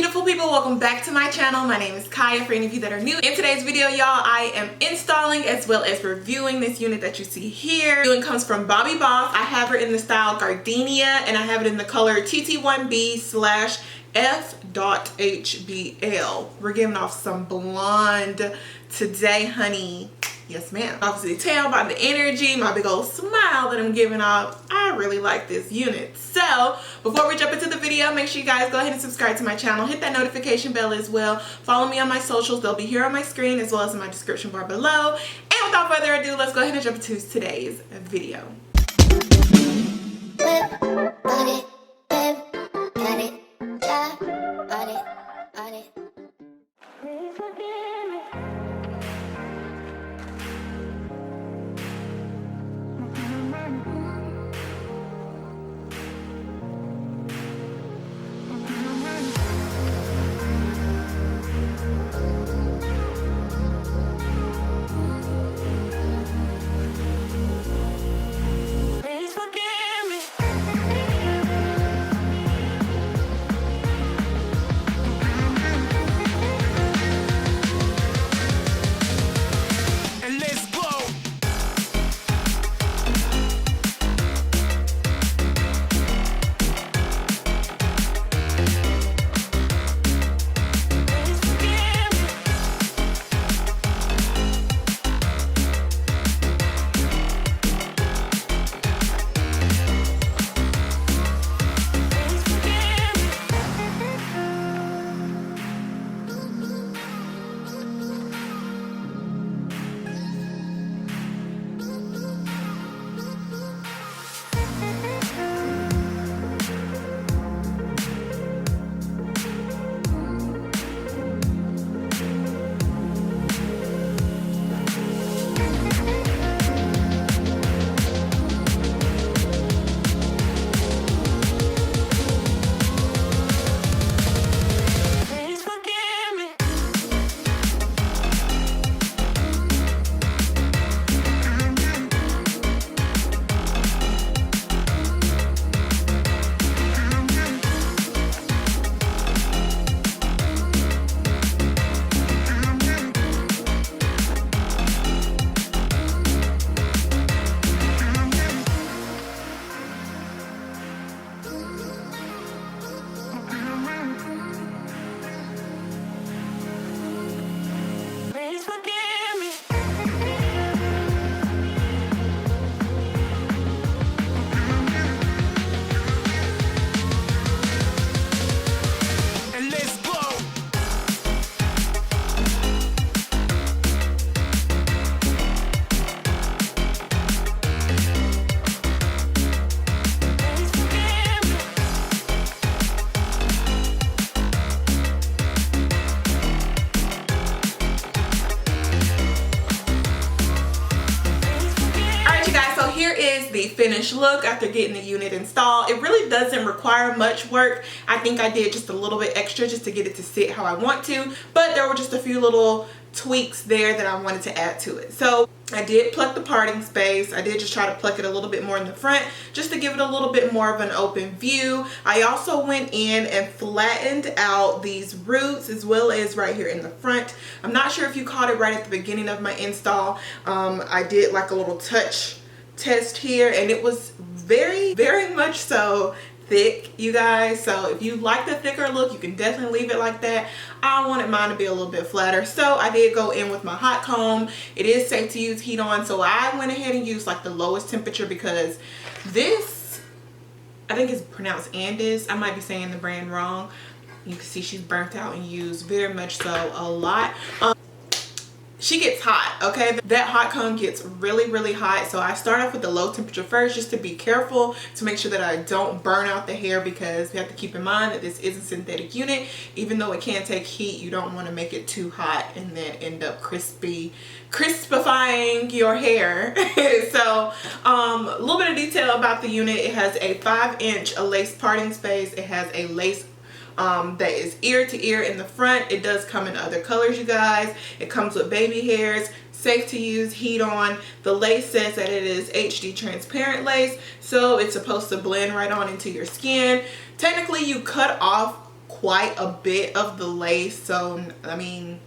beautiful people, welcome back to my channel. My name is Kaya. For any of you that are new, in today's video, y'all, I am installing as well as reviewing this unit that you see here. The unit comes from Bobbi. I have her in the style Gardenia and I have it in the color TT1B/F.HBL. We're giving off some blonde today, honey. Yes, ma'am. Obviously tell by the energy, my big old smile that I'm giving off. I really like this unit. So before we jump into the video, make sure you guys go ahead and subscribe to my channel. Hit that notification bell as well. Follow me on my socials. They'll be here on my screen as well as in my description bar below. And without further ado, let's go ahead and jump into today's video. Here is the finished look after getting the unit installed. It really doesn't require much work. I think I did just a little bit extra just to get it to sit how I want to, but there were just a few little tweaks there that I wanted to add to it. So I did pluck the parting space. I did just try to pluck it a little bit more in the front just to give it a little bit more of an open view. I also went in and flattened out these roots as well as right here in the front. I'm not sure if you caught it right at the beginning of my install. I did like a little touch test here and it was very much so thick, you guys. So if you like the thicker look, you can definitely leave it like that. I wanted mine to be a little bit flatter, so I did go in with my hot comb. It is safe to use heat on, so I went ahead and used like the lowest temperature because this, I think it's pronounced Andis. I might be saying the brand wrong. You can see she's burnt out and used very much so a lot. She gets hot, okay? That hot comb gets really hot, so I start off with the low temperature first just to be careful to make sure that I don't burn out the hair, because we have to keep in mind that this is a synthetic unit. Even though it can take heat, you don't want to make it too hot and then end up crispifying your hair. So a little bit of detail about the unit. It has a 5-inch lace parting space. It has a lace that is ear to ear in the front. It does come in other colors, you guys. It comes with baby hairs, safe to use, heat on. The lace says that it is HD transparent lace, so it's supposed to blend right on into your skin. Technically, you cut off quite a bit of the lace, so I mean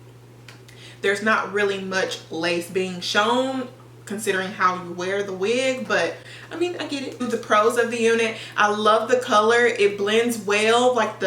there's not really much lace being shown considering how you wear the wig, but I mean I get it. The pros of the unit, I love the color. It blends well, like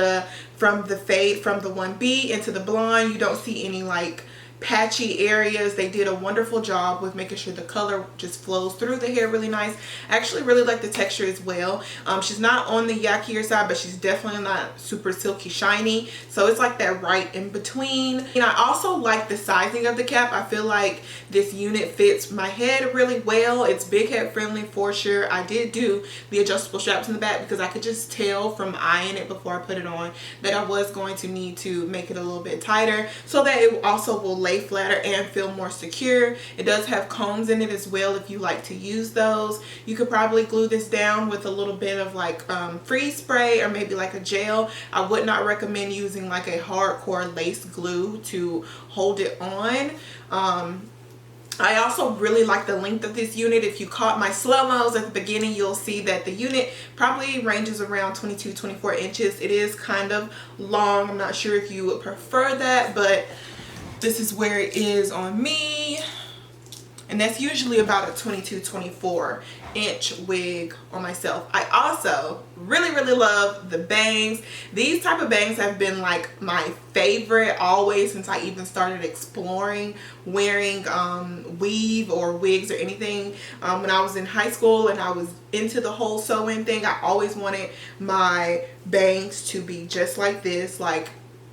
from the fade from the 1B into the blonde. You don't see any like patchy areas. They did a wonderful job with making sure the color just flows through the hair really nice. I actually really like the texture as well. She's not on the yuckier side, but she's definitely not super silky shiny, so it's like that right in between. And I also like the sizing of the cap. I feel like this unit fits my head really well. It's big head friendly for sure. I did do the adjustable straps in the back because I could just tell from eyeing it before I put it on that I was going to need to make it a little bit tighter so that it also will lay flatter and feel more secure. It does have combs in it as well if you like to use those. You could probably glue this down with a little bit of like freeze spray or maybe like a gel. I would not recommend using like a hardcore lace glue to hold it on. I also really like the length of this unit. If you caught my slow-mos at the beginning, you'll see that the unit probably ranges around 22-24 inches. It is kind of long. I'm not sure if you would prefer that, but this is where it is on me. And that's usually about a 22-24 inch wig on myself. I also really love the bangs. These type of bangs have been like my favorite always since I even started exploring wearing weave or wigs or anything. When I was in high school and I was into the whole sewing thing, I always wanted my bangs to be just like this. Like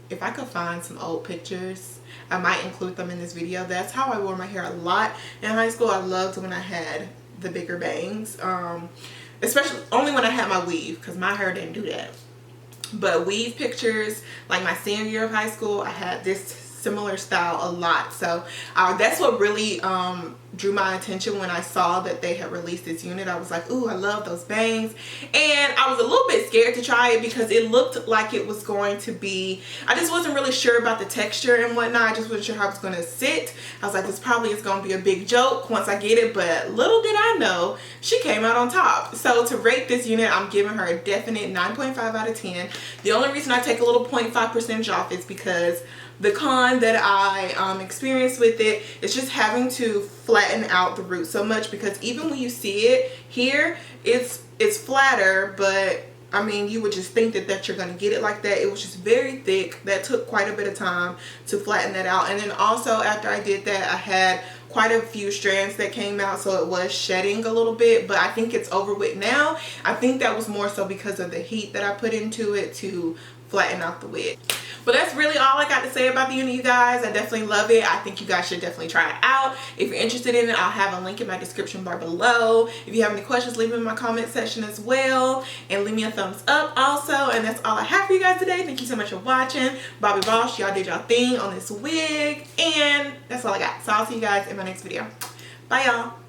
if I could find some old pictures, I might include them in this video. That's how I wore my hair a lot in high school. I loved when I had the bigger bangs, especially only when I had my weave, because my hair didn't do that. But weave pictures, like my senior year of high school, I had this similar style a lot. So that's what really drew my attention when I saw that they had released this unit. I was like, ooh, I love those bangs. And I was a little bit scared to try it because it looked like it was going to be, I just wasn't really sure about the texture and whatnot. I just wasn't sure how it was going to sit. I was like, this probably is going to be a big joke once I get it, but little did I know she came out on top. So to rate this unit, I'm giving her a definite 9.5 out of 10. The only reason I take a little 0.5% off is because the con that I experienced with it is just having to flatten out the root so much, because even when you see it here, it's flatter, but I mean you would just think that you're gonna get it like that. It was just very thick. That took quite a bit of time to flatten that out. And then also after I did that, I had quite a few strands that came out, so it was shedding a little bit, but I think it's over with now. I think that was more so because of the heat that I put into it to flatten out the wig. But that's really all I got to say about the unit, you guys. I definitely love it. I think you guys should definitely try it out. If you're interested in it, I'll have a link in my description bar below. If you have any questions, leave them in my comment section as well. And leave me a thumbs up also. And that's all I have for you guys today. Thank you so much for watching. Bobbi Boss, y'all did y'all thing on this wig. And that's all I got. So I'll see you guys in my next video. Bye, y'all.